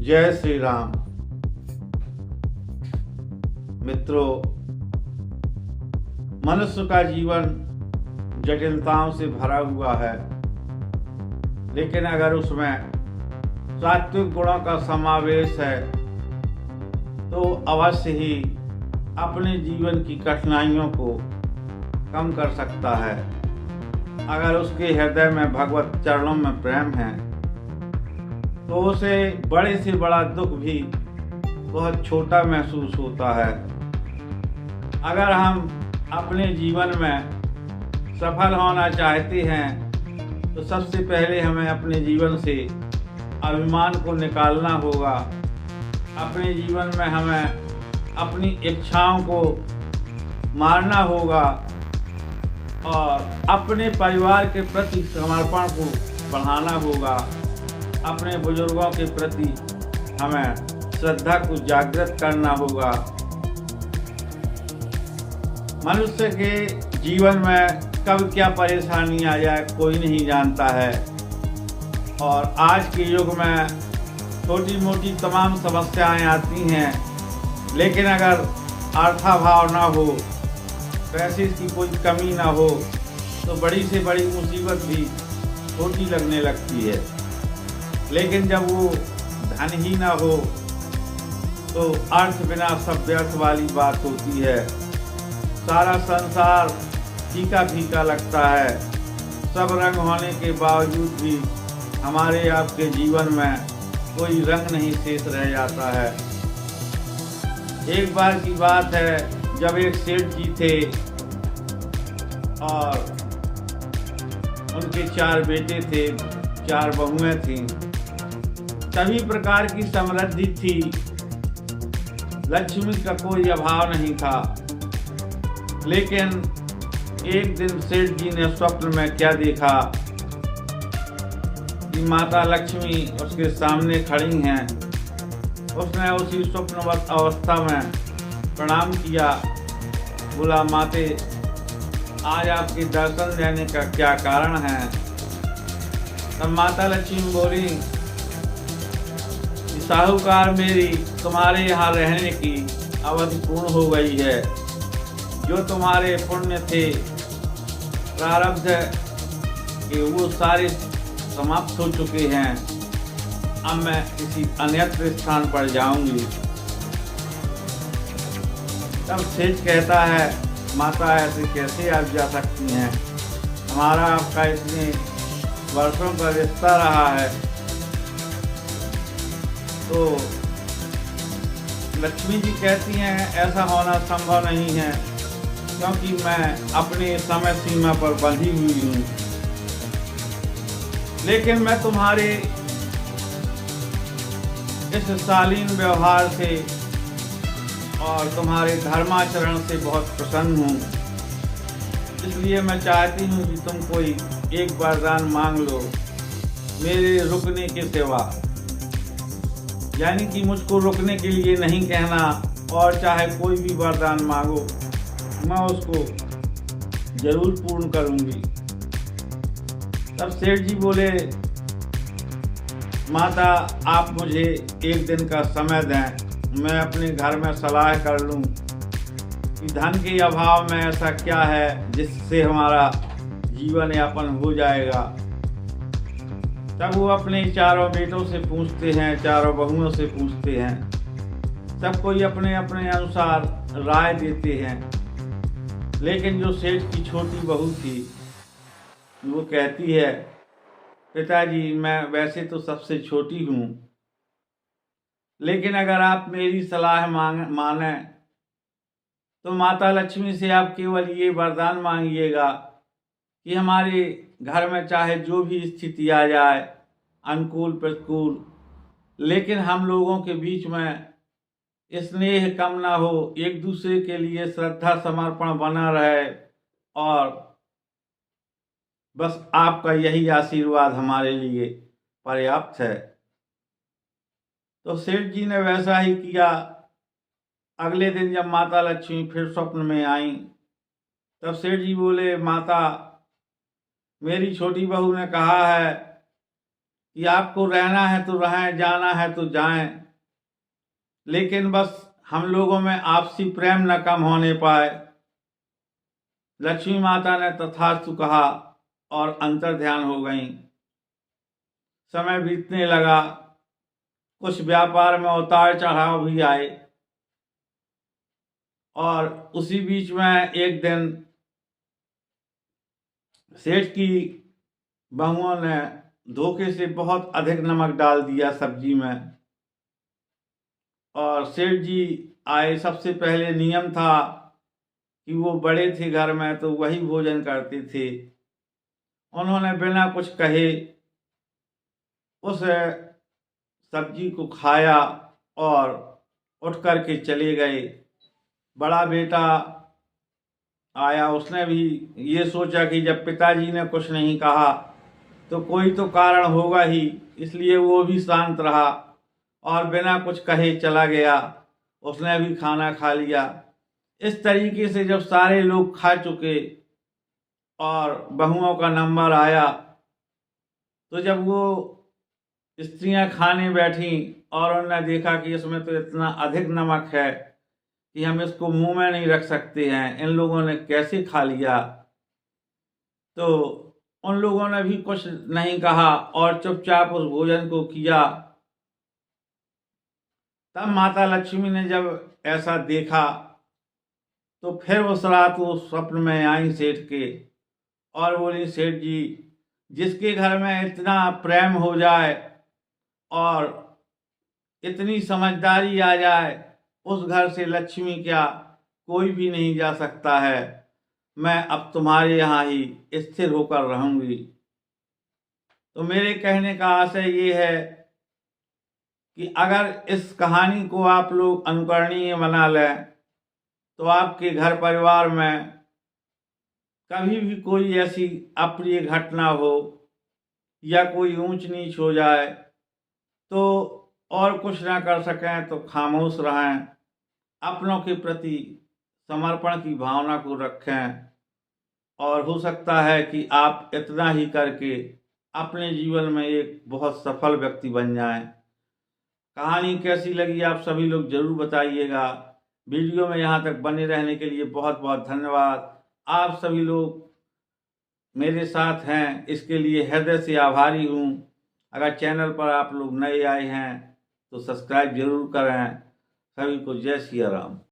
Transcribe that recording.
जय श्री राम। मित्रों, मनुष्य का जीवन जटिलताओं से भरा हुआ है, लेकिन अगर उसमें सात्विक गुणों का समावेश है तो अवश्य ही अपने जीवन की कठिनाइयों को कम कर सकता है। अगर उसके हृदय में भगवत चरणों में प्रेम है तो उसे बड़े से बड़ा दुख भी बहुत छोटा महसूस होता है। अगर हम अपने जीवन में सफल होना चाहते हैं तो सबसे पहले हमें अपने जीवन से अभिमान को निकालना होगा। अपने जीवन में हमें अपनी इच्छाओं को मारना होगा और अपने परिवार के प्रति समर्पण को बढ़ाना होगा। अपने बुजुर्गों के प्रति हमें श्रद्धा को जागृत करना होगा। मनुष्य के जीवन में कब क्या परेशानी आ जाए कोई नहीं जानता है, और आज के युग में छोटी मोटी तमाम समस्याएं आती हैं, लेकिन अगर अर्थाभाव ना हो, पैसे की कोई कमी ना हो तो बड़ी से बड़ी मुसीबत भी छोटी लगने लगती है। लेकिन जब वो धन ही ना हो तो अर्थ बिना सब व्यर्थ वाली बात होती है। सारा संसार फीका फीका लगता है। सब रंग होने के बावजूद भी हमारे आपके जीवन में कोई रंग नहीं शेष रह जाता है। एक बार की बात है, जब एक सेठ जी थे और उनके 4 बेटे थे, 4 बहुएं थीं। सभी प्रकार की समृद्धि थी, लक्ष्मी का कोई अभाव नहीं था। लेकिन एक दिन सेठ जी ने स्वप्न में क्या देखा कि माता लक्ष्मी उसके सामने खड़ी हैं। उसने उसी स्वप्नवत अवस्था में प्रणाम किया, बोला, माते, आज आपके दर्शन देने का क्या कारण है? तब माता लक्ष्मी बोली, साहूकार, मेरी तुम्हारे यहाँ रहने की अवधि पूर्ण हो गई है। जो तुम्हारे पुण्य थे, प्रारब्ध के, वो सारे समाप्त हो चुके हैं। अब मैं किसी अन्यत्र स्थान पर जाऊंगी। तब सेठ कहता है, माता, ऐसे कैसे आप जा सकती हैं? हमारा आपका इतने वर्षों का रिश्ता रहा है। तो लक्ष्मी जी कहती हैं, ऐसा होना संभव नहीं है, क्योंकि मैं अपने समय सीमा पर बंधी हुई हूँ। लेकिन मैं तुम्हारे इस शालीन व्यवहार से और तुम्हारे धर्माचरण से बहुत प्रसन्न हूँ। इसलिए मैं चाहती हूँ कि तुम कोई एक वरदान मांग लो मेरे रुकने के सिवा। यानी कि मुझको रुकने के लिए नहीं कहना, और चाहे कोई भी वरदान मांगो मैं उसको जरूर पूर्ण करूंगी। तब सेठ जी बोले, माता, आप मुझे एक दिन का समय दें, मैं अपने घर में सलाह कर लूं कि धन के अभाव में ऐसा क्या है जिससे हमारा जीवन यापन हो जाएगा। तब वो अपने 4 बेटों से पूछते हैं, 4 बहुओं से पूछते हैं। सब कोई अपने अपने अनुसार राय देते हैं। लेकिन जो सेठ की छोटी बहू थी, वो कहती है, पिताजी, मैं वैसे तो सबसे छोटी हूँ, लेकिन अगर आप मेरी सलाह माने तो माता लक्ष्मी से आप केवल ये वरदान मांगिएगा कि हमारे घर में चाहे जो भी स्थिति आ जाए, अनुकूल प्रतिकूल, लेकिन हम लोगों के बीच में स्नेह कम ना हो, एक दूसरे के लिए श्रद्धा समर्पण बना रहे, और बस आपका यही आशीर्वाद हमारे लिए पर्याप्त है। तो सेठ जी ने वैसा ही किया। अगले दिन जब माता लक्ष्मी फिर स्वप्न में आई, तब सेठ जी बोले, माता, मेरी छोटी बहू ने कहा है कि आपको रहना है तो रहें, जाना है तो जाएं, लेकिन बस हम लोगों में आपसी प्रेम न कम होने पाए। लक्ष्मी माता ने तथास्तु कहा और अंतर्ध्यान हो गईं। समय बीतने लगा, कुछ व्यापार में उतार चढ़ाव भी आए, और उसी बीच में एक दिन सेठ की बहुओं ने धोखे से बहुत अधिक नमक डाल दिया सब्जी में, और सेठ जी आए। सबसे पहले नियम था कि वो बड़े थे घर में तो वही भोजन करते थे। उन्होंने बिना कुछ कहे उस सब्जी को खाया और उठ कर के चले गए। बड़ा बेटा आया, उसने भी ये सोचा कि जब पिताजी ने कुछ नहीं कहा तो कोई तो कारण होगा ही, इसलिए वो भी शांत रहा और बिना कुछ कहे चला गया। उसने भी खाना खा लिया। इस तरीके से जब सारे लोग खा चुके और बहुओं का नंबर आया, तो जब वो स्त्रियां खाने बैठी और उन्होंने देखा कि इसमें तो इतना अधिक नमक है कि हम इसको मुंह में नहीं रख सकते हैं, इन लोगों ने कैसे खा लिया, तो उन लोगों ने भी कुछ नहीं कहा और चुपचाप उस भोजन को किया। तब माता लक्ष्मी ने जब ऐसा देखा तो फिर उस रात वो स्वप्न में आई सेठ के और बोली, सेठ जी, जिसके घर में इतना प्रेम हो जाए और इतनी समझदारी आ जाए, उस घर से लक्ष्मी क्या कोई भी नहीं जा सकता है। मैं अब तुम्हारे यहाँ ही स्थिर होकर रहूंगी। तो मेरे कहने का आशय ये है कि अगर इस कहानी को आप लोग अनुकरणीय बना लें तो आपके घर परिवार में कभी भी कोई ऐसी अप्रिय घटना हो या कोई ऊंच नीच हो जाए तो और कुछ ना कर सकें तो खामोश रहें, अपनों के प्रति समर्पण की भावना को रखें, और हो सकता है कि आप इतना ही करके अपने जीवन में एक बहुत सफल व्यक्ति बन जाएं। कहानी कैसी लगी आप सभी लोग जरूर बताइएगा। वीडियो में यहाँ तक बने रहने के लिए बहुत बहुत धन्यवाद। आप सभी लोग मेरे साथ हैं, इसके लिए हृदय से आभारी हूँ। अगर चैनल पर आप लोग नए आए हैं तो सब्सक्राइब जरूर करें। सभी को जय सिया राम।